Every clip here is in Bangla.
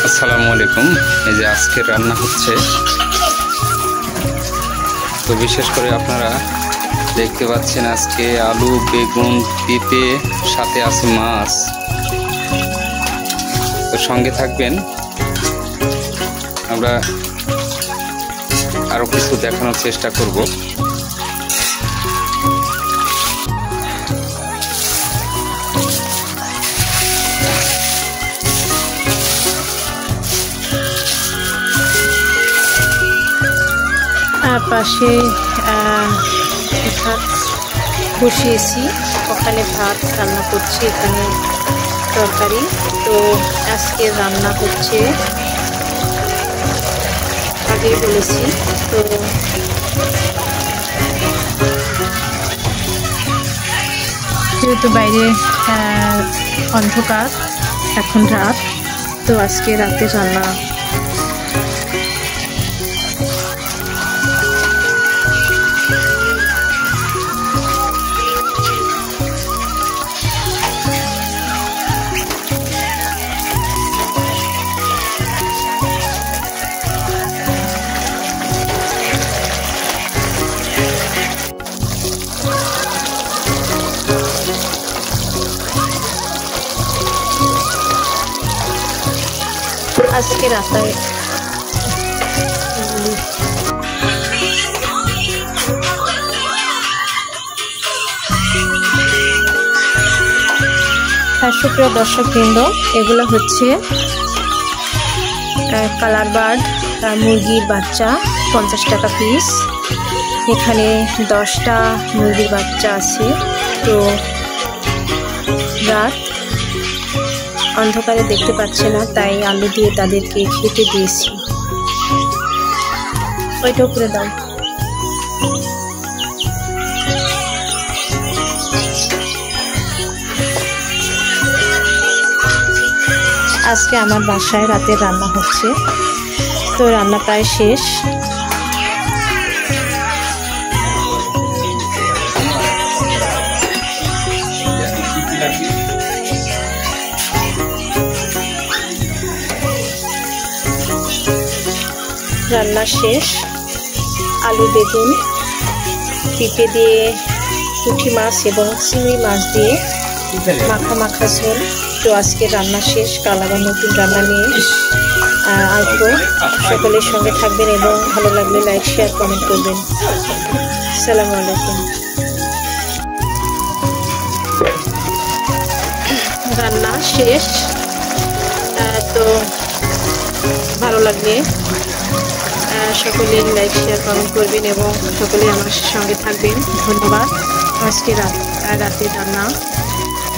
আসসালামু আলাইকুম। এই যে আজকে রান্না হচ্ছে, তো বিশেষ করে আপনারা দেখতে পাচ্ছেন আজকে আলু, বেগুন, পেঁপে, সাথে আছে মাছ। তো সঙ্গে থাকবেন, আমরা আরো কিছু দেখানোর চেষ্টা করব। পাশে ভাত বসিয়েছি, ওখানে ভাত রান্না করছি, এখানে তরকারি। তো আজকে রান্না হচ্ছে, আগেই বলেছি। তো যেহেতু বাইরে অন্ধকার, এখন রাত, তো আজকে রাতে রান্না। আজকে রাতে সুপ্রিয় দর্শকবৃন্দ, এগুলো হচ্ছে কালার বার্ড মুরগির বাচ্চা, 50 টাকা পিস। এখানে 10টা মুরগির বাচ্চা আছে। তো রাত, অন্ধকারে দেখতে পাচ্ছে না, তাই আলু দিয়ে তাদেরকে খেতে দিয়েছি। ওইটা উপরে দাও। আজকে আমার বাসায় রাতে রান্না হচ্ছে, তো রান্না প্রায় শেষ। রান্না শেষ। আলু, বেগুন, পেঁপে দিয়ে, পুঁটি মাছ এবং চিংড়ি মাছ দিয়ে মাখা মাখা ঝোল। তো আজকে রান্না শেষ। কাল আবার নতুন রান্না নিয়ে আসবো। সকলের সঙ্গে থাকবেন এবং ভালো লাগলে লাইক, শেয়ার, কমেন্ট করবেন। আসসালামু আলাইকুম। রান্না শেষ। তো ভালো লাগলে সকলে লাইক, শেয়ার, কমেন্ট করবেন এবং সকলে আমার সঙ্গে থাকবেন। ধন্যবাদ। আজকে রাতে রান্না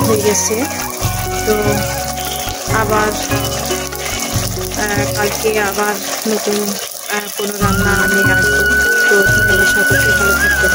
হয়ে গেছে। তো আবার কালকে আবার নতুন কোনো রান্না নিয়ে আসবো। তো সকলকে ভালো থাকবেন।